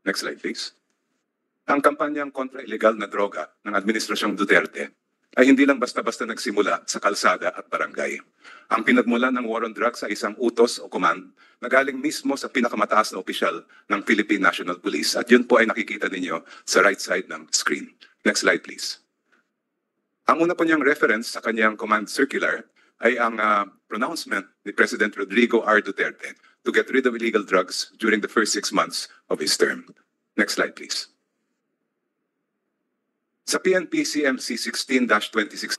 Next slide, please. Ang kampanyang kontra illegal na droga ng Administrasyong Duterte ay hindi lang basta-basta nagsimula sa kalsada at barangay. Ang pinagmulan ng war on drugs ay isang utos o command na galing mismo sa pinakamataas na opisyal ng Philippine National Police. At yun po ay nakikita ninyo sa right side ng screen. Next slide, please. Ang una po niyang reference sa kanyang command circular ay ang pronouncement ni President Rodrigo R. Duterte to get rid of illegal drugs during the first 6 months of his term. Next slide, please. Sa PNP CMC 16-2016,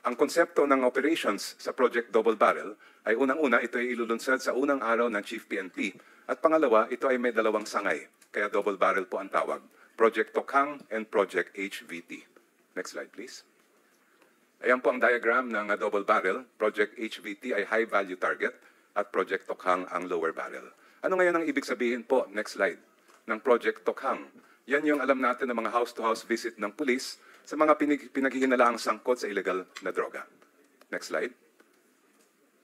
ang konsepto ng operations sa Project Double Barrel ay unang-una ito ay ilulunsad sa unang araw ng Chief PNP at pangalawa ito ay may dalawang sangay, kaya Double Barrel po ang tawag, Project Tokhang and Project HVT. Next slide, please. Ayan po ang diagram ng Double Barrel. Project HVT ay high value target at Project Tokhang ang lower barrel. Ano ngayon ang ibig sabihin po, next slide, ng Project Tokhang? Yan yung alam natin ng mga house-to-house visit ng pulis sa mga pinaghihinalaang sangkot sa illegal na droga. Next slide.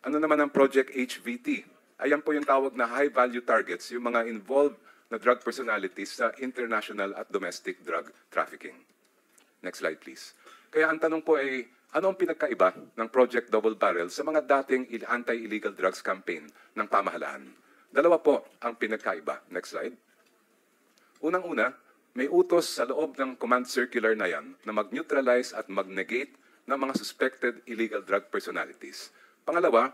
Ano naman ang Project HVT? Ayan po yung tawag na high-value targets, yung mga involved na drug personalities sa international at domestic drug trafficking. Next slide, please. Kaya ang tanong po ay, ano ang pinagkaiba ng Project Double Barrel sa mga dating anti-illegal drugs campaign ng pamahalaan? Dalawa po ang pinagkaiba. Next slide. Unang-una, may utos sa loob ng command circular na yan na mag-neutralize at mag-negate ng mga suspected illegal drug personalities. Pangalawa,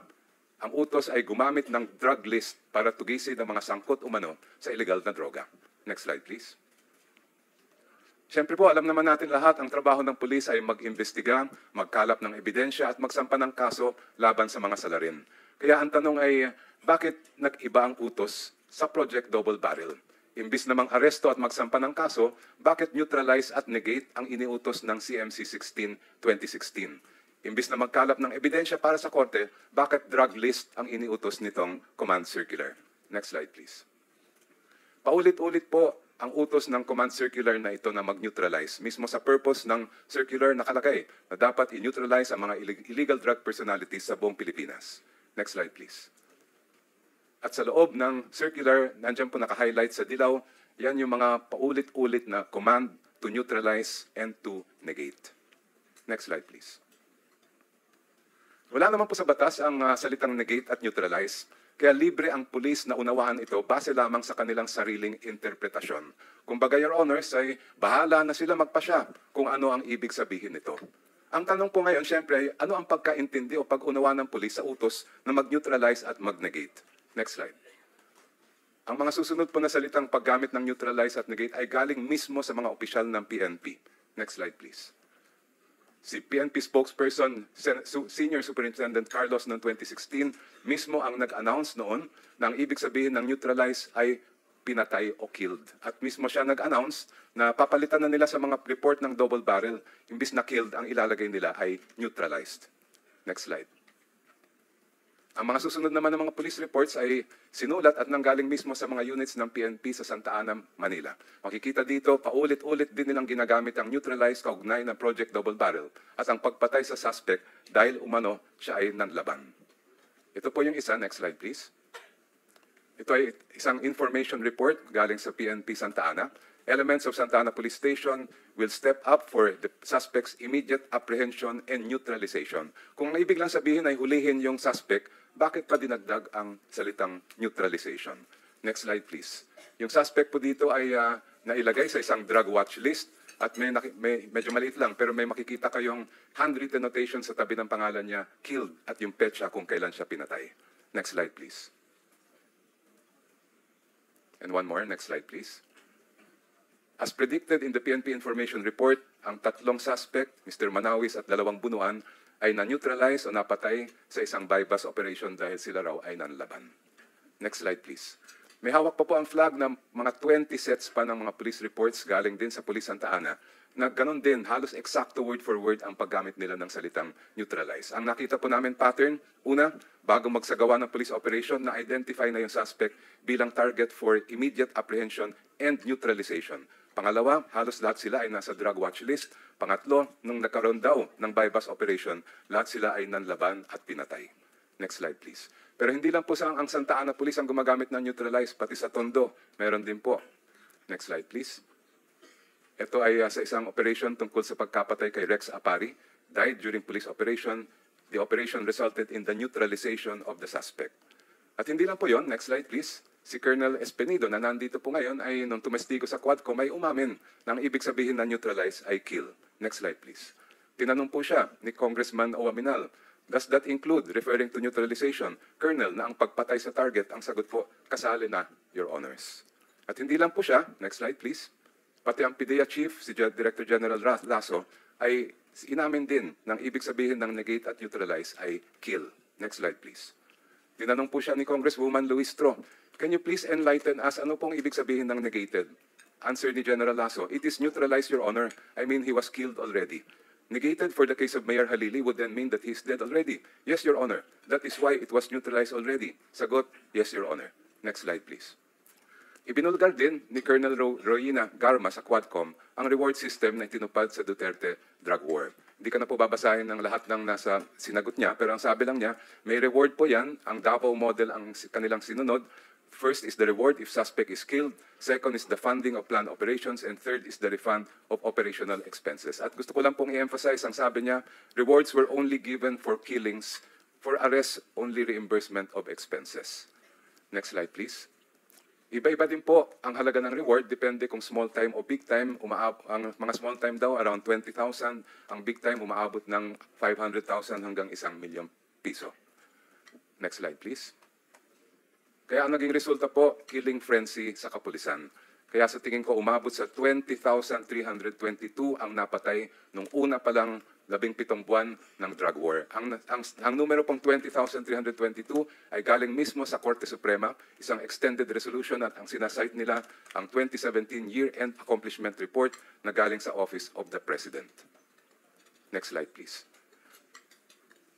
ang utos ay gumamit ng drug list para tugisin ang mga sangkot umano sa illegal na droga. Next slide, please. Siyempre po, alam naman natin lahat, ang trabaho ng pulis ay mag-imbestiga, magkalap ng ebidensya at magsampa ng kaso laban sa mga salarin. Kaya ang tanong ay, bakit nag-iba ang utos sa Project Double Barrel? Imbis namang aresto at magsampa ng kaso, bakit neutralize at negate ang iniutos ng CMC 16-2016? Imbis na magkalap ng ebidensya para sa korte, bakit drug list ang iniutos nitong command circular? Next slide, please. Paulit-ulit po ang utos ng command circular na ito na mag-neutralize. Mismo sa purpose ng circular nakalagay na dapat i-neutralize ang mga illegal drug personalities sa buong Pilipinas. Next slide, please. At sa loob ng circular, nandiyan po naka-highlight sa dilaw, yan yung mga paulit-ulit na command to neutralize and to negate. Next slide, please. Wala naman po sa batas ang salitang negate at neutralize, kaya libre ang pulis na unawaan ito base lamang sa kanilang sariling interpretasyon. Kumbaga, Your Honors, ay bahala na sila magpasya kung ano ang ibig sabihin nito. Ang tanong po ngayon, syempre, ano ang pagkaintindi o pag-unawa ng pulis sa utos na mag-neutralize at mag-negate? Next slide. Ang mga susunod po na salitang paggamit ng neutralize at negate ay galing mismo sa mga opisyal ng PNP. Next slide, please. Si PNP spokesperson, Senior Superintendent Carlos noong 2016, mismo ang nag-announce noon na ang ibig sabihin ng neutralize ay pinatay o killed. At mismo siya nag-announce na papalitan na nila sa mga report ng double barrel, imbis na killed, ang ilalagay nila ay neutralized. Next slide. Ang mga susunod naman ng mga police reports ay sinulat at nanggaling mismo sa mga units ng PNP sa Santa Ana, Manila. Makikita dito, paulit-ulit din nilang ginagamit ang neutralized kaugnay ng Project Double Barrel at ang pagpatay sa suspect dahil umano siya ay nanlaban. Ito po yung isa. Next slide, please. Ito ay isang information report galing sa PNP Santa Ana. Elements of Santa Ana Police Station will step up for the suspect's immediate apprehension and neutralization. Kung ang ibig lang sabihin ay hulihin yung suspect, bakit pa dinagdag ang salitang neutralization? Next slide, please. Yung suspect po dito ay nailagay sa isang drug watch list at medyo maliit lang pero may makikita kayong handwritten notation sa tabi ng pangalan niya, killed, at yung petsa kung kailan siya pinatay. Next slide, please. And one more. Next slide, please. As predicted in the PNP information report, ang tatlong suspect, Mr. Manawis at 2 bunuan, ay na-neutralize o napatay sa isang bypass operation dahil sila raw ay nanlaban. Next slide, please. May hawak pa po ang flag ng mga 20 sets pa ng mga police reports galing din sa Police Santa Ana na ganon din, halos eksakto word for word ang paggamit nila ng salitang neutralize. Ang nakita po namin pattern, una, bago magsagawa ng police operation, na-identify na yung suspect bilang target for immediate apprehension and neutralization. Pangalawa, halos lahat sila ay nasa drug watch list. Pangatlo, nung nagkaroon daw ng bypass operation, lahat sila ay nanlaban at pinatay. Next slide, please. Pero hindi lang po ang Santa Ana Police ang gumagamit ng neutralize, pati sa Tondo, meron din po. Next slide, please. Ito ay sa isang operation tungkol sa pagkapatay kay Rex Apari. Died during police operation. The operation resulted in the neutralization of the suspect. At hindi lang po yon, next slide please. Si Colonel Espenido na nandito po ngayon ay nung tumestigo sa Quadcom ay umamin na ang ibig sabihin na neutralize ay kill. Next slide please. Tinanong po siya ni Congressman Owaminal, does that include, referring to neutralization, Colonel, na ang pagpatay sa target, ang sagot po, kasali na, Your Honors. At hindi lang po siya, next slide please, pati ang PDEA Chief, si Director General Lasso, ay inamin din ng ibig sabihin ng negate at neutralize ay kill. Next slide please. Tinanong po siya ni Congresswoman Luistro, can you please enlighten us ano pong ibig sabihin ng negated? Answer ni General Lasso, it is neutralized, Your Honor. I mean, he was killed already. Negated for the case of Mayor Halili would then mean that he is dead already. Yes, Your Honor. That is why it was neutralized already. Sagot, yes, Your Honor. Next slide, please. Ibinulgar din ni Colonel Royina Garma sa Quadcom ang reward system na itinupad sa Duterte drug war. Hindi ka na po babasahin ng lahat ng nasa sinagot niya, pero ang sabi lang niya, may reward po yan, ang Davao model ang kanilang sinunod. First is the reward if suspect is killed, second is the funding of planned operations, and third is the refund of operational expenses. At gusto ko lang pong i-emphasize, ang sabi niya, rewards were only given for killings, for arrest, only reimbursement of expenses. Next slide, please. Iba-iba din po ang halaga ng reward, depende kung small time o big time. Ang mga small time daw, around 20,000. Ang big time, umaabot ng 500,000 hanggang 1 million piso. Next slide, please. Kaya ang naging resulta po, killing frenzy sa kapulisan. Kaya sa tingin ko, umabot sa 20,322 ang napatay nung una pa lang 17 buwan ng drug war. Ang numero pong 20,322 ay galing mismo sa Korte Suprema, isang extended resolution at ang sinasite nila ang 2017 Year-End Accomplishment Report na galing sa Office of the President. Next slide, please.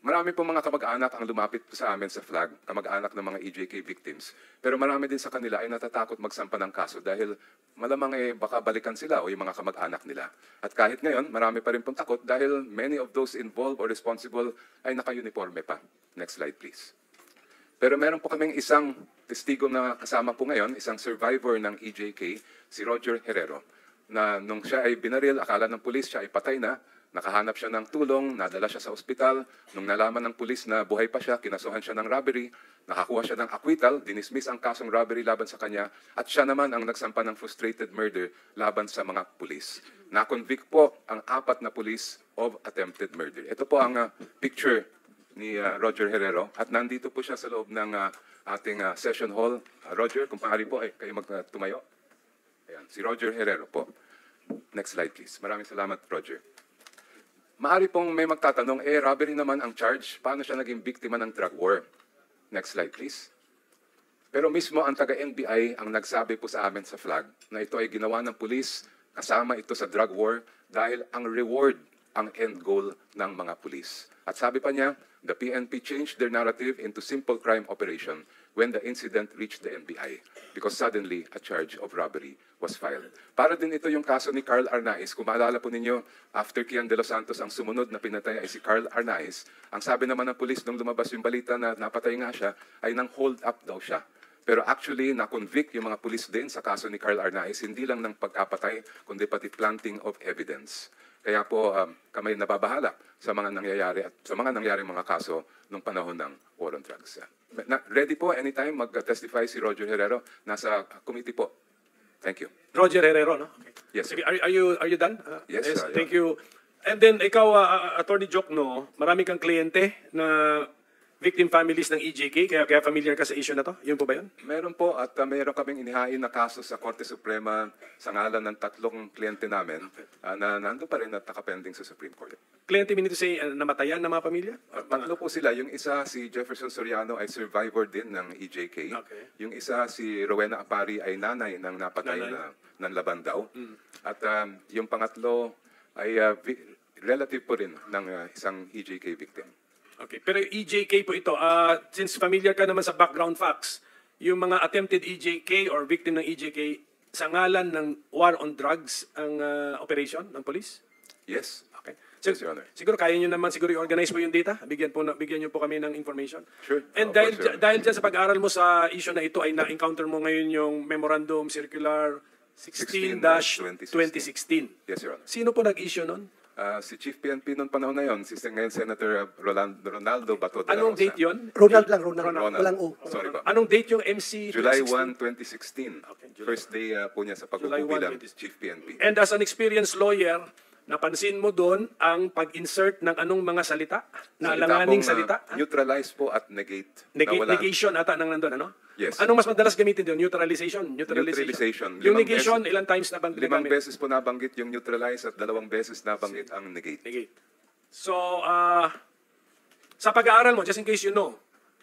Marami pong mga kamag-anak ang lumapit sa amin sa flag, kamag-anak ng mga EJK victims. Pero marami din sa kanila ay natatakot magsampa ng kaso dahil malamang baka balikan sila o yung mga kamag-anak nila. At kahit ngayon, marami pa rin pong takot dahil many of those involved or responsible ay naka-uniforme pa. Next slide, please. Pero meron po kaming isang testigo na kasama po ngayon, isang survivor ng EJK, si Roger Herrero, na nung siya ay binaril, akala ng pulis siya ay patay na, nakahanap siya ng tulong, nadala siya sa ospital. Nung nalaman ng pulis na buhay pa siya, kinasuhan siya ng robbery, nakakuha siya ng acquittal, dinismiss ang kasong robbery laban sa kanya, at siya naman ang nagsampa ng frustrated murder laban sa mga pulis. Na-convict po ang 4 na pulis of attempted murder. Ito po ang picture ni Roger Herrero, at nandito po siya sa loob ng ating session hall. Roger, kung maaari po, kayo magtumayo. Ayan, si Roger Herrero po. Next slide, please. Maraming salamat, Roger. Maari pong may magtatanong, robbery naman ang charge, paano siya naging biktima ng drug war? Next slide, please. Pero mismo ang taga-NBI ang nagsabi po sa amin sa flag na ito ay ginawa ng pulis, kasama ito sa drug war, dahil ang reward ang end goal ng mga pulis. At sabi pa niya, the PNP changed their narrative into simple crime operation when the incident reached the NBI because suddenly a charge of robbery was filed. Para din ito yung kaso ni Carl Arnaiz. Kung maalala po ninyo, after Kian de los Santos ang sumunod na pinatay ay si Carl Arnaiz. Ang sabi naman ng pulis nung lumabas yung balita na napatay nga siya ay nang hold up daw siya. Pero actually, na-convict yung mga pulis din sa kaso ni Carl Arnaiz, hindi lang ng pagkapatay, kundi pati planting of evidence. Kaya po kami nababahala sa mga nangyayari at sa mga nangyaring mga kaso nung panahon ng war on drugs. Ready po anytime mag-testify si Roger Herrero. Nasa committee po. Thank you. Roger Herrero, no? Okay. Yes, sir. Sige, are you done? Yes, sir. Thank you. And then ikaw, Attorney Jokno, marami kang kliyente na victim families ng EJK, kaya familiar ka sa issue na to? Yun po ba yun? Meron po at meron kaming inihain na kaso sa Korte Suprema sa ngalan ng 3 kliyente namin na nandun pa rin at nakapending sa Supreme Court. Kliyente meaning to say, namatayan na mga pamilya? 3 po sila. Yung isa, si Jefferson Soriano, ay survivor din ng EJK. Okay. Yung isa, si Rowena Apari, ay nanay ng napatay ng Labandaw. At yung pangatlo ay relative po rin ng isang EJK victim. Okay, pero EJK po ito. Since familiar ka naman sa background facts, yung mga attempted EJK or victim ng EJK, sa ngalan ng war on drugs ang operation ng police? Yes. Okay. Yes, Your Honor. Siguro kaya nyo naman siguro i-organize mo yung data. Bigyan nyo po kami ng information. Sure. And Of course, Your Honor. dahil dyan sa pag-aaral mo sa issue na ito ay na-encounter mo ngayon yung Memorandum Circular 16-2016. Yes, Your Honor. Sino po nag-issue nun? Si Chief PNP noong panahon na yon, si ngayon Senator Ronaldo Bato de la Anong Rosa. date yun? Ronald lang, Ronald. Ronald. Walang O. Sorry ba? Anong date yung MC? July 2016? 1, 2016. Okay, July First day po niya sa July 1, pagpupubilang 2016. Chief PNP. And as an experienced lawyer, napansin mo doon ang pag-insert ng anong mga salita? Na alanganing salita? Neutralize po at negate. Nawala. Negation ata nang nandun, ano? Yes. Anong mas madalas gamitin doon? Neutralization? Neutralization. Yung Limang negation, beses- ilang times na bang 5 ginagamit? beses po nabanggit yung neutralize at 2 beses nabanggit ang negate. Negate. So, sa pag-aaral mo, just in case you know,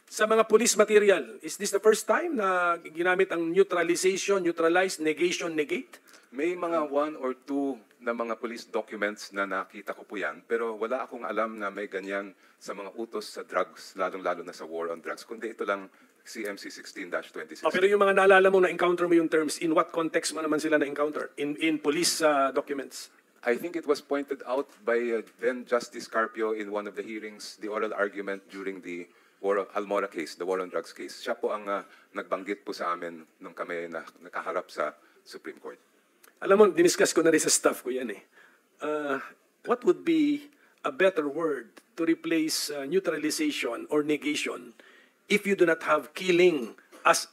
sa mga police material, is this the first time na ginamit ang neutralization, neutralize, negation, negate? May mga 1 or 2 na mga police documents na nakita ko po yan, pero wala akong alam na may ganyan sa mga utos sa drugs, lalong-lalo na sa war on drugs, kundi ito lang CMC 16-26. Pero yung mga naalala mo na-encounter mo yung terms, in what context mo naman sila na-encounter? In police documents? I think it was pointed out by then Justice Carpio in one of the hearings, the oral argument during the Almora case, the war on drugs case. Siya po ang nagbanggit po sa amin nung kami nakaharap sa Supreme Court. Alam mo, diniscuss ko na rin sa staff ko yan eh. What would be a better word to replace neutralization or negation if you do not have killing as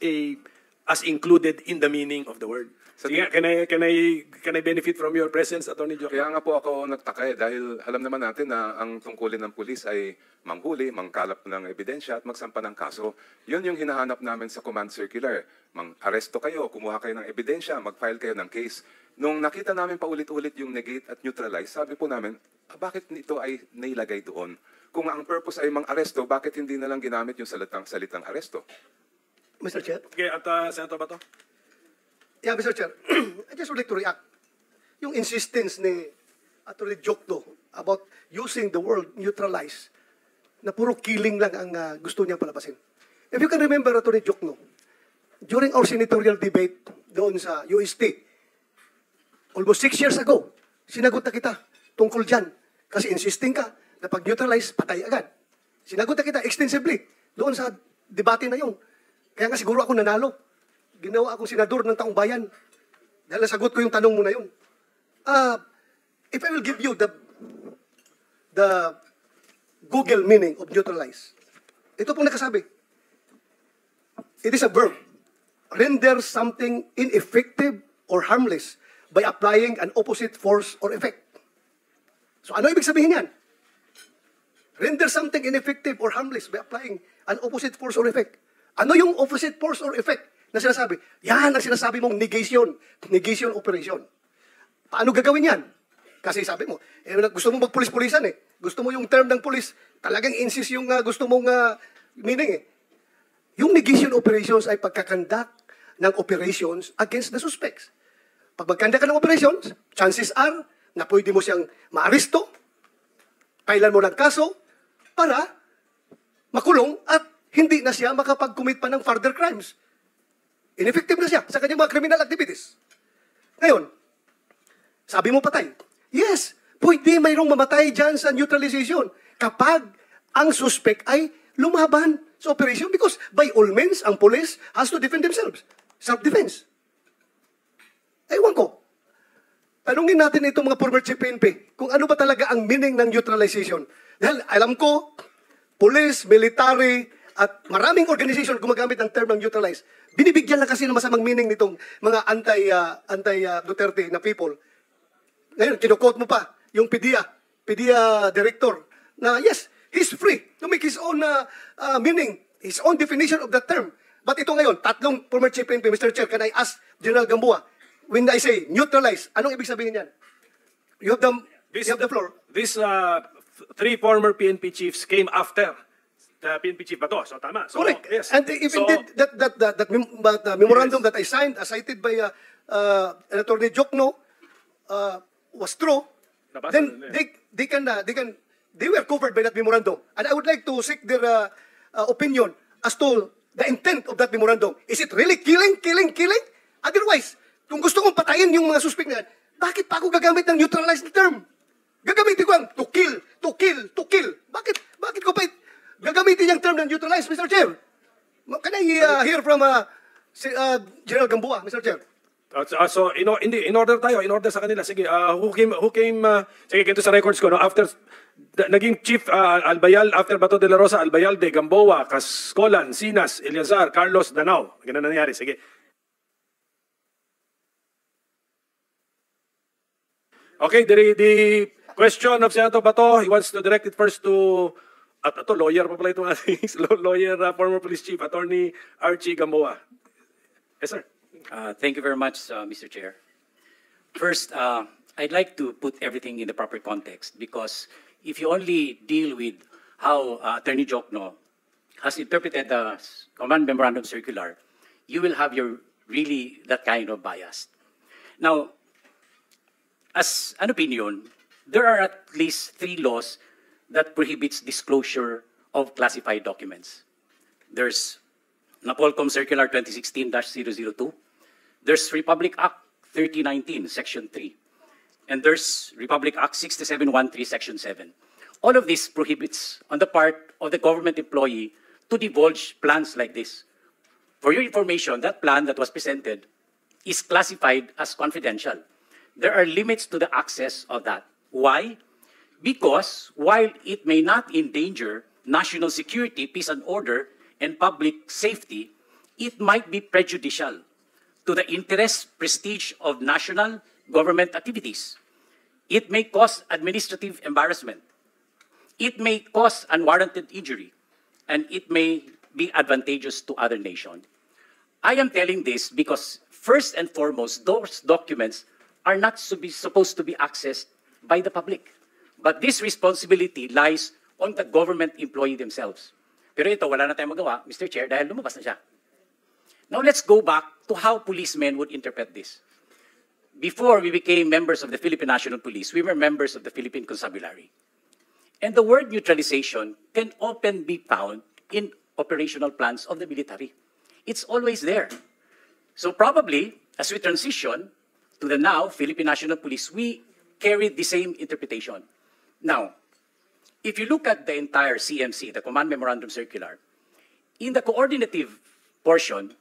included in the meaning of the word? Sige, can I benefit from your presence, Attorney Joke? Kaya nga po ako nagtaka dahil alam naman natin na ang tungkulin ng pulis ay manghuli, mangkalap ng ebidensya at magsampa ng kaso. Yun yung hinahanap namin sa command circular. Mang-aresto kayo, kumuha kayo ng ebidensya, mag-file kayo ng case. Nung nakita namin paulit-ulit yung negate at neutralize, sabi po namin, bakit ito ay nailagay doon? Kung ang purpose ay mang-aresto, bakit hindi na lang ginamit yung salitang aresto? Mr. Chair? Okay, at Senator Bato? Yeah, Mr. Chair. I just would like to react. Yung insistence ni Atty. Jokdo about using the word neutralize, na puro killing lang ang gusto niyang palabasin. If you can remember, Atty. Jokdo, during our senatorial debate doon sa UST, almost 6 years ago, sinagot na kita tungkol dyan. Kasi insisting ka na pag-neutralize, patay agad. Sinagot na kita extensively doon sa debate na yun. Kaya nga siguro ako nanalo. Ginawa akong senador ng taong bayan. Dahil nasagot ko yung tanong mo na yun. If I will give you the Google meaning of neutralize, ito pong nakasabi. It is a verb. Render something ineffective or harmless by applying an opposite force or effect. So ano ibig sabihin yan? Render something ineffective or harmless by applying an opposite force or effect. Ano yung opposite force or effect na sinasabi? Yan ang sinasabi mong negation. Negation operation. Paano gagawin yan? Kasi sabi mo, gusto mo magpulis-pulisan eh. Gusto mo yung term ng pulis, talagang insist yung gusto mong meaning eh. Yung negation operations ay pagkakandak ng operations against the suspects. Pag magkanda ka ng operations, chances are na pwede mo siyang maaresto, kailan mo ng kaso, para makulong at hindi na siya makapag-commit pa ng further crimes. Ineffective na siya sa kanyang mga criminal activities. Ngayon, sabi mo patay. Yes, pwede mayroong mamatay dyan sa neutralization kapag ang suspect ay lumaban sa operation because by all means, ang police has to defend themselves. Self-defense. Ewan ko. Tanungin natin itong mga former chief PNP kung ano ba talaga ang meaning ng neutralization. Dahil alam ko, police, military, at maraming organization gumagamit ng term ng neutralize. Binibigyan lang kasi ng masamang meaning nitong mga anti-Duterte na people. Ngayon, kinukot mo pa yung PDEA director na yes, he's free to make his own meaning, his own definition of that term. But ito ngayon, tatlong former chief PNP, Mr. Chair, can I ask General Gamboa, when I say neutralize, anong ibig sabihin yan? You have the floor. These 3 former PNP chiefs came after the PNP chief Bato. So tama. So, Correct. yes. And even that memorandum that I signed, cited by Attorney Jokno, was true. Nabasa Then nila they were covered by that memorandum. And I would like to seek their opinion as to the intent of that memorandum. Is it really killing? Otherwise, kung gusto kong patayin yung mga suspect na yan, bakit pa ako gagamit ng neutralized term? Gagamitin ko ang to kill, to kill, to kill. Bakit ko pa gagamitin yung term na neutralize, Mr. Chair? Can I hear from General Gamboa, Mr. Chair? So in order sa kanila. Sige, who came sige, ganito sa records ko, no, after naging chief Albayal, after Bato de la Rosa, Albayalde, Gamboa, Cascolan, Sinas, Eliazar, Carlos, Danao. Ganun na nangyari. Sige. Okay, the question of Senator Bato, he wants to direct it first to lawyer pa pala itong ating lawyer, former police chief, Attorney Archie Gamboa. Yes, sir. Thank you very much, Mr. Chair. First, I'd like to put everything in the proper context, because if you only deal with how Attorney Jokno has interpreted the Command Memorandum Circular, you will have really that kind of bias. Now, as an opinion, there are at least 3 laws that prohibits disclosure of classified documents. There's NAPOLCOM Circular 2016-002. There's Republic Act 3019, Section 3. And there's Republic Act 6713, Section 7. All of this prohibits on the part of the government employee to divulge plans like this. For your information, that plan that was presented is classified as confidential. There are limits to the access of that. Why? Because while it may not endanger national security, peace and order, and public safety, it might be prejudicial to the interest, prestige of national government activities. It may cause administrative embarrassment. It may cause unwarranted injury, and it may be advantageous to other nations. I am telling this because, first and foremost, those documents are not supposed to be accessed by the public. But this responsibility lies on the government employee themselves. Pero ito, wala na tayong magawa, Mr. Chair, dahil lumabas na siya. Now let's go back to how policemen would interpret this. Before we became members of the Philippine National Police, we were members of the Philippine Constabulary. And the word neutralization can often be found in operational plans of the military. It's always there. So probably, as we transition to the now Philippine National Police, we carried the same interpretation. Now, if you look at the entire CMC, the Command Memorandum Circular, in the coordinative portion,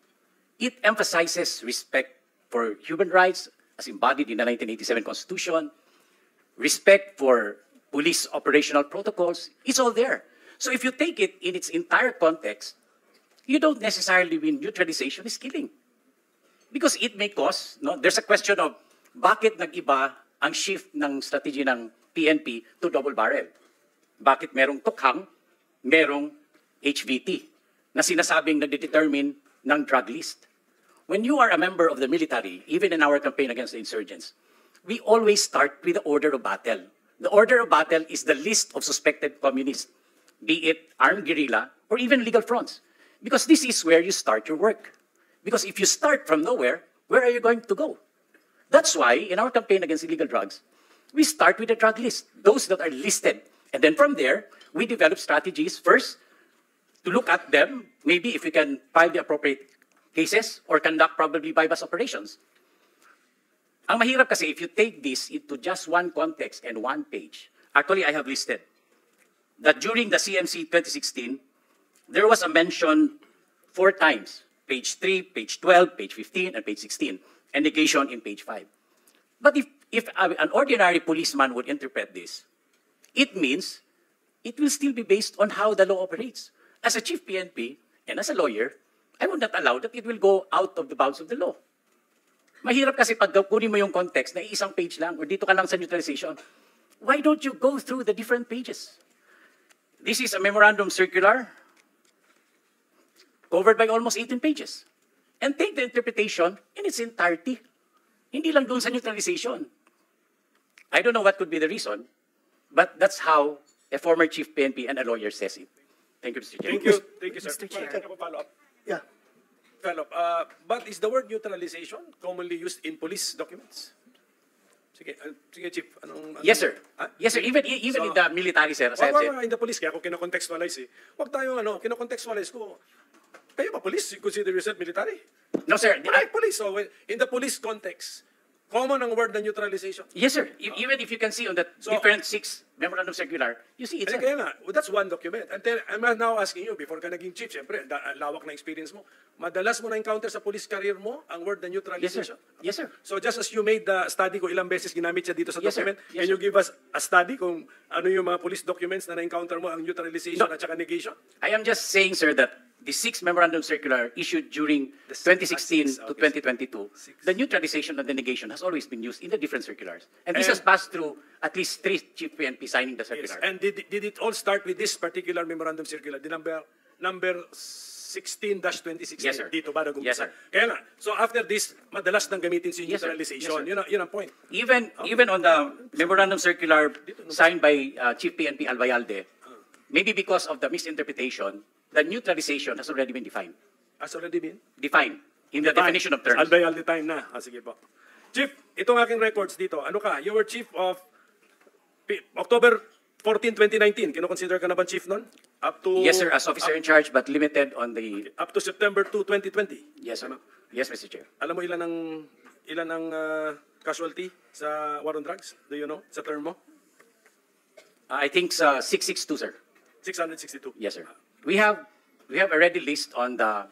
it emphasizes respect for human rights as embodied in the 1987 Constitution, respect for police operational protocols. It's all there. So if you take it in its entire context, you don't necessarily mean neutralization is killing. Because it may cause, no, there's a question of bakit nag-iba ang shift ng strategy ng PNP to double barrel? Bakit merong tukhang, merong HVT na sinasabing nagdedetermine ng drug list? When you are a member of the military, even in our campaign against the insurgents, we always start with the order of battle. The order of battle is the list of suspected communists, be it armed guerrilla or even legal fronts. Because this is where you start your work. Because if you start from nowhere, where are you going to go? That's why in our campaign against illegal drugs, we start with the drug list, those that are listed. And then from there, we develop strategies first to look at them, maybe if we can file the appropriate cases or conduct probably bypass operations. Ang mahirap kasi if you take this into just one context and one page, actually I have listed that during the CMC 2016, there was a mention 4 times, page 3, page 12, page 15, and page 16, and negation in page 5. But if an ordinary policeman would interpret this, it means it will still be based on how the law operates. As a chief PNP and as a lawyer, I would not allow that it will go out of the bounds of the law. Mahirap kasi pag kunin mo yung context na isang page lang or dito ka lang sa neutralization, why don't you go through the different pages? This is a memorandum circular covered by almost 18 pages. And take the interpretation in its entirety. Hindi lang doon sa neutralization. I don't know what could be the reason, but that's how a former chief PNP and a lawyer says it. Thank you, Mr. Chair. Thank you, sir. Mr. Chair. Follow-up. Yeah. But is the word neutralization commonly used in police documents? Sige, sige Chief. Yes, sir. Ah? Yes, sir. Even So, in the military, sir, as I have said. in the police, kaya ako kinocontextualize eh. Huwag tayo, kinocontextualize ko. Kayo ba police? You consider yourself military? No, sir. Police. So in the police context, Common ang word na neutralization. Yes, sir. Even if you can see on the So- different 6 memorandum circular, you see it's Eh, kaya nga, that's one document. And then, I'm now asking you, before ka naging chief, siyempre, ang lawak na experience mo, madalas mo na-encounter sa police career mo ang word na Yes, sir. neutralization? Yes, sir. So just as you made the study ko ilang beses ginamit siya dito sa Yes, sir. document, Yes, can you give us a study kung ano yung mga police documents na na-encounter mo ang neutralization at saka negation? I am just saying, sir, that the 6 memorandum circular issued during The 2016 six, to okay. 2022, the neutralization and the negation has always been used in the different circulars. And this And- has passed through at least 3 chief PNP signing the Yes. circular. And did it all start with this particular memorandum circular, the number 16-2016? Yes, sir. Dito ba nag-umpisa? Yes, sir. Kaya nga, so after this, madalas nang gamitin si Yes, sir. neutralization. Yes, sir. Yun ang point. Even on the memorandum circular signed by Chief PNP Albayalde, maybe because of the misinterpretation, the neutralization has already been defined. Has already been? Defined in the definition of terms. Albay all the time na. Sige po. Chief, itong aking records dito. Ano ka? You were chief of October 14, 2019. Kino-consider ka na ba chief nun? Up to Yes, sir, as officer in charge, but limited on the. up to September 2, 2020. Yes, sir. Yes, Mr. Chair. Alam mo ilan ang casualty sa war on drugs? Do you know? Sa term mo? I think 662, sir. 662. Yes, sir. We have a ready list on the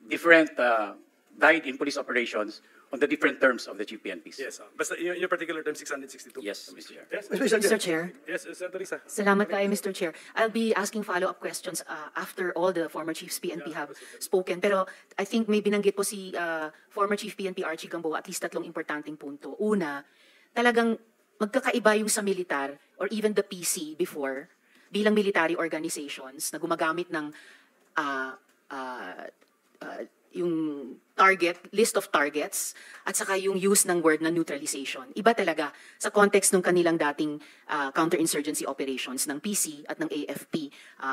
different died in police operations on the different terms of the chief PNPs. Yes. Basta your particular term, 662. Yes, Mr. Chair. Yes, Mr. Chair. Yes, Senator Risa. Salamat kayo, Mr. Chair. I'll be asking follow-up questions after all the former chiefs PNP have spoken. Pero I think may binanggit po si former Chief PNP Archie Gamboa at least 3 importanteng punto. Una, talagang magkakaiba yung sa militar or even the PC before bilang military organizations na gumagamit ng yung list of targets, at saka yung use ng word na neutralization. Iba talaga sa context ng kanilang dating counterinsurgency operations ng PC at ng AFP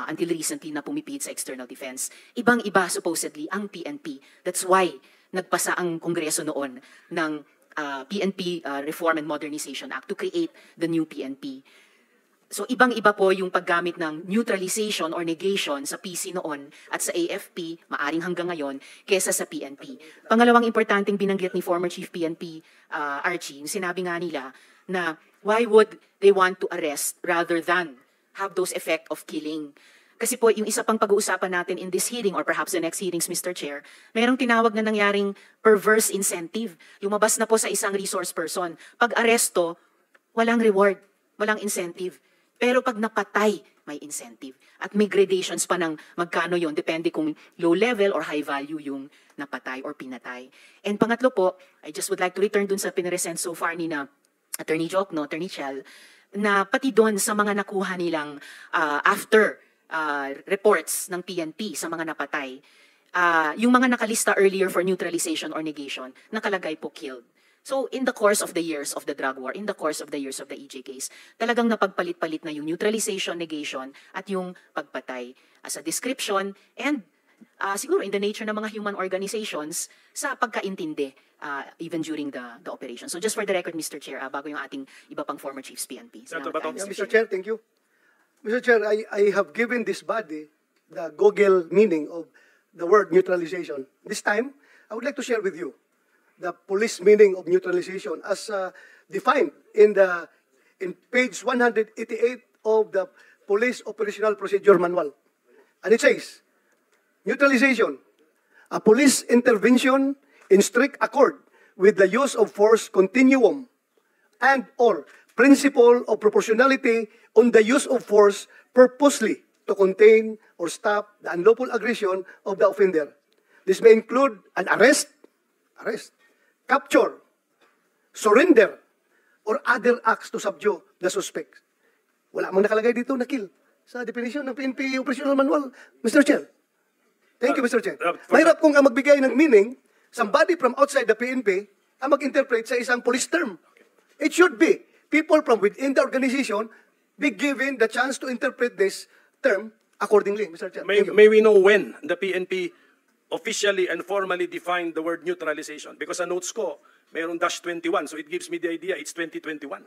until recently na pumipit sa external defense. Ibang-iba supposedly ang PNP. That's why nagpasa ang Kongreso noon ng PNP Reform and Modernization Act to create the new PNP. So ibang-iba po yung paggamit ng neutralization or negation sa PC noon at sa AFP, maaring hanggang ngayon, kesa sa PNP. Pangalawang importanteng binanggit ni former Chief PNP Archie, sinabi nga nila na why would they want to arrest rather than have those effect of killing? Kasi po, yung isa pang pag-uusapan natin in this hearing or perhaps the next hearings, Mr. Chair, mayroong tinawag na nangyaring perverse incentive. Lumabas na po sa isang resource person. Pag aresto, walang reward, walang incentive. Pero pag napatay, may incentive. At may gradations pa ng magkano yon, depende kung low level or high value yung napatay or pinatay. And pangatlo po, I just would like to return dun sa pinaresent so far ni na Attorney Jokno, Attorney Chel, na pati doon sa mga nakuha nilang after reports ng PNP sa mga napatay, yung mga nakalista earlier for neutralization or negation, nakalagay po killed. So, in the course of the years of the drug war, in the course of the years of the EJ case, talagang napagpalit-palit na yung neutralization, negation, at yung pagpatay as a description and siguro in the nature ng mga human organizations sa pagkaintindi even during the operation. So, just for the record, Mr. Chair, bago yung ating iba pang former chiefs PNP. Senator Salamat Bato. tayo, Mr. Chair, thank you. Mr. Chair, I have given this body the Google meaning of the word neutralization. This time, I would like to share with you the police meaning of neutralization as defined in page 188 of the Police Operational Procedure Manual. And it says, neutralization, a police intervention in strict accord with the use of force continuum and or principle of proportionality on the use of force purposely to contain or stop the unlawful aggression of the offender. This may include an arrest, capture, surrender, or other acts to subdue the suspect. Wala mang nakalagay dito na kill sa definition ng PNP Operational Manual, Mr. Chair. Thank you, Mr. Chair. Mahirap kung ang magbigay ng meaning, somebody from outside the PNP, ang mag-interpret sa isang police term. It should be people from within the organization be given the chance to interpret this term accordingly, Mr. Chair. Thank you. May we know when the PNP officially and formally defined the word neutralization? Because sa notes ko, mayroon -21, so it gives me the idea it's 2021.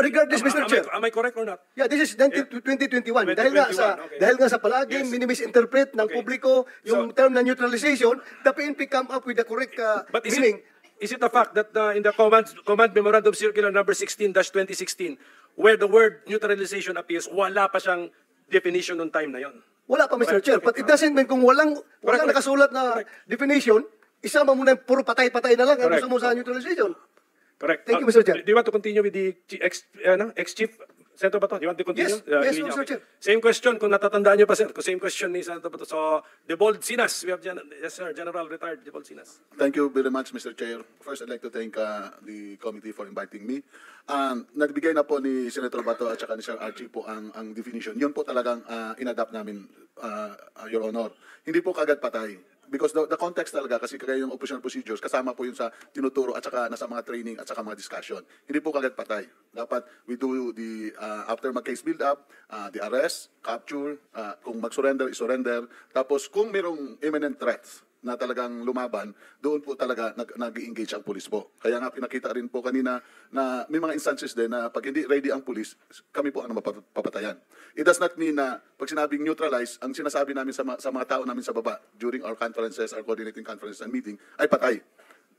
Regardless, Mr. Chair. Am I correct or not? Yeah, this is 2021. Dahil nga sa okay. dahil nga sa palaging Yes. minimisinterpret ng Okay. publiko yung So- term na neutralization, the PNP come up with the correct But is meaning. is it a fact that in the command memorandum circular number 16-2016, where the word neutralization appears, wala pa siyang definition nung time na yon? Wala pa, Mr. Chair. But it doesn't mean kung walang Correct. nakasulat na definition, isama mo na yung puro patay-patay na lang ang Correct. gusto mo sa neutralization. Correct. Thank you, Mr. Chair. Do you want to continue with the ex-chief? Senator Bato, do you want to continue? Yes, Linya, Mr. okay. Chair. Same question, kung natatandaan niyo pa, sir. Same question ni Senator Bato. So, Debold Sinas, we have, yes, sir, General Retired Debold Sinas. Thank you very much, Mr. Chair. First, I'd like to thank the committee for inviting me. Nagbigay na po ni Senator Bato at saka ni Sir Archie po ang definition. Yun po talagang in-adapt namin, Your Honor. Hindi po kagad patay. Because the context talaga, kasi kaya yung operational procedures, kasama po yun sa tinuturo at saka nasa mga training at saka mga discussion. Hindi po kagad patay. Dapat we do the, after mag-case build-up, the arrest, capture, kung mag-surrender, is-surrender. Tapos kung mayroong imminent threats na talagang lumaban, doon po talaga nag-engage ang pulis po. Kaya nga pinakita rin po kanina na may mga instances din na pag hindi ready ang pulis, kami po ang mapapatayan. It does not mean na pag sinabing neutralize, ang sinasabi namin sa mga tao namin sa baba during our conferences, our coordinating conferences and meeting, ay patay.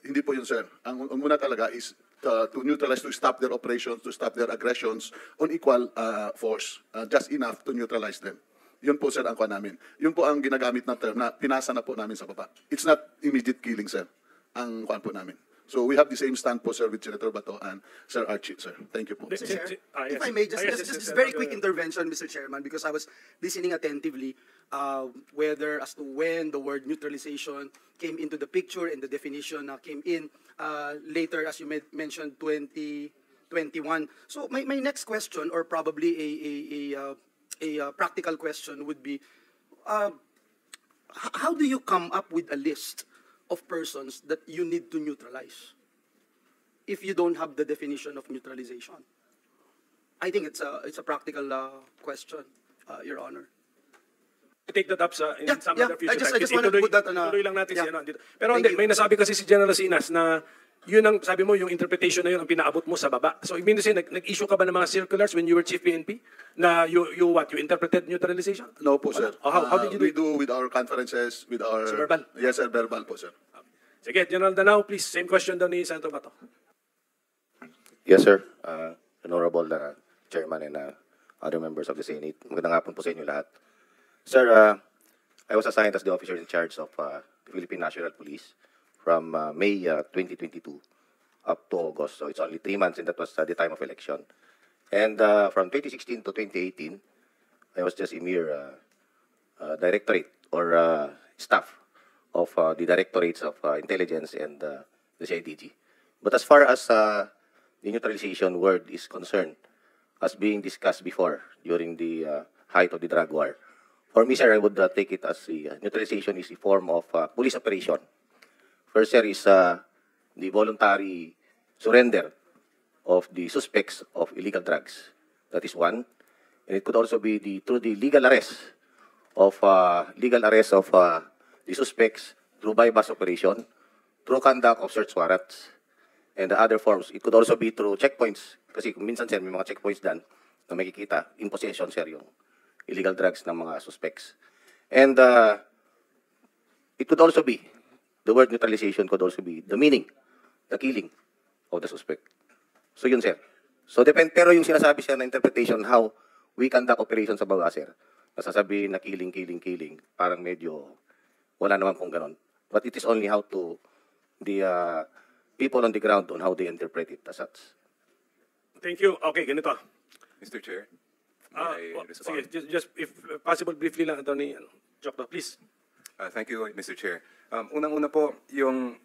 Hindi po yun, sir. Ang muna talaga is to neutralize, to stop their operations, to stop their aggressions on equal force, just enough to neutralize them. Yun po, sir, ang kuha namin. Yun po ang ginagamit na term na pinasa na po namin sa baba. It's not immediate killing, sir, ang kuha po namin. So we have the same stand po, sir, with Senator Bato and Sir Archie, sir. Thank you po. Yes. If I may, just very quick intervention, Mr. Chairman, because I was listening attentively whether as to when the word neutralization came into the picture and the definition came in later, as you mentioned, 2021. So my next question, or probably a practical question, would be, how do you come up with a list of persons that you need to neutralize if you don't have the definition of neutralization? I think it's a practical question, Your Honor. Take that up in some other future I just wanted to put that on ituloy lang natin yeah. siya dito. Pero Thank hindi, you. may nasabi kasi si General Sinas na yun ang, sabi mo, yung interpretation na yun ang pinaabot mo sa baba. So, ibig sabihin, nag-issue ka ba ng mga circulars when you were Chief PNP na you interpreted neutralization? No po, sir. How did you do We it? do with our conferences, with our... Sa verbal? Yes, sir, verbal po, sir. Sige, General Danao, please. Same question daw ni Senator Bato. Yes, sir. Honorable Chairman and other members of the Senate. Magandang hapon po sa inyo lahat. Sir, I was assigned as the officer in charge of the Philippine National Police from May 2022 up to August. So it's only 3 months, and that was the time of election. And from 2016 to 2018, I was just a mere directorate or staff of the directorates of intelligence and the CIDG. But as far as the neutralization word is concerned, as being discussed before during the height of the drug war, for me, sir, I would take it as neutralization is a form of police operation. First, sir, is the voluntary surrender of the suspects of illegal drugs. That is one. And it could also be through the legal arrest of the suspects through bypass operation, through conduct of search warrants, and the other forms. It could also be through checkpoints. Kasi kung minsan, sir, may mga checkpoints dan na makikita in possession, sir, yung illegal drugs ng mga suspects. And it could also be, the word neutralization could also be the meaning, the killing of the suspect. So yun, sir. So depende, pero yung sinasabi siya na interpretation how we conduct operations sa baba, sir, nasasabihin na killing, parang medyo wala naman pong ganon. But it is only how to the people on the ground on how they interpret it as such. Thank you. Okay, ganito. Mr. Chair, may I respond? Sige, just if possible, briefly lang, Attorney Jokno, please. Thank you, Mr. Chair. Unang-una po,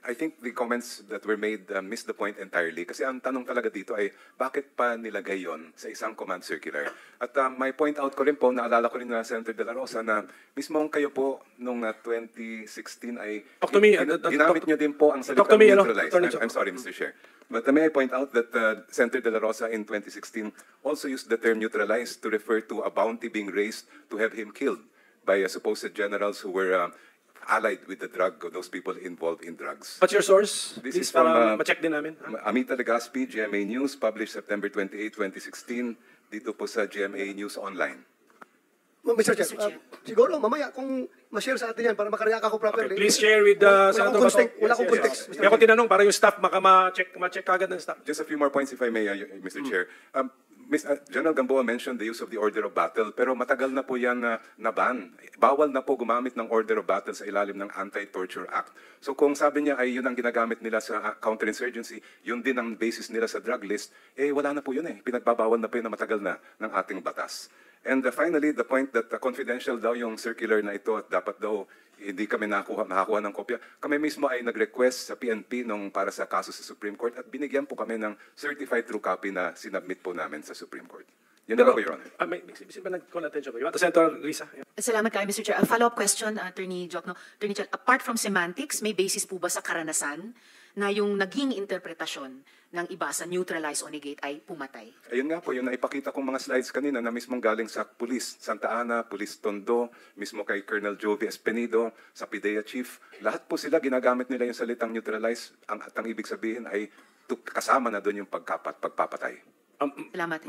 I think the comments that were made missed the point entirely. Kasi ang tanong talaga dito ay, bakit pa nilagay yon sa isang command circular? At may point out ko rin po, naalala ko rin na Senator De La Rosa na mismong kayo po nung 2016 ay Talk to me, ginamit nyo din po ang talk to salitang me, neutralize. Attorney I'm sorry, Mr. Chair. But may I point out that Senator De La Rosa in 2016 also used the term neutralize to refer to a bounty being raised to have him killed by supposed generals who were allied with the drug, or those people involved in drugs. What's your source? This Please, is from para ma-check din namin. Amita Legaspi, GMA News, published September 28, 2016, dito po sa GMA News Online. Mr. Chair, Mr. Chair. siguro mamaya kung ma-share sa atin yan para makareact ako Okay, properly. please share with Senator Bato. Wala akong context. Mr. Kaya kung tinanong, para yung staff ma-check agad ng staff. Just a few more points, if I may, Mr. Chair. General Gamboa mentioned the use of the order of battle, pero matagal na po yan na-ban. Bawal na po gumamit ng order of battle sa ilalim ng Anti-Torture Act. So kung sabi niya ay yun ang ginagamit nila sa counterinsurgency, yun din ang basis nila sa drug list, wala na po yun eh. Pinagbabawal na po yun na matagal na ng ating batas. And finally, the point that confidential daw yung circular na ito at dapat daw hindi kami nakakuha ng kopya. Kami mismo ay nag-request sa PNP para sa kaso sa Supreme Court at binigyan po kami ng certified true copy na sinubmit po namin sa Supreme Court. Yun na po, Your Honor. May ba nag-call attention ko? Senator Risa. Yeah. Salamat kayo, Mr. Chair. A follow-up question, Attorney Jokno. Attorney Chair, apart from semantics, may basis po ba sa karanasan na yung naging interpretasyon ng iba sa neutralize o negate ay pumatay? Ayun nga po, yung naipakita kong mga slides kanina na mismong galing sa Police Santa Ana, Police Tondo, mismo kay Colonel Jovi Espenido, sa PIDEA Chief. Lahat po sila ginagamit nila yung salitang neutralize. At ang ibig sabihin ay kasama na doon yung pagpapatay. Salamat.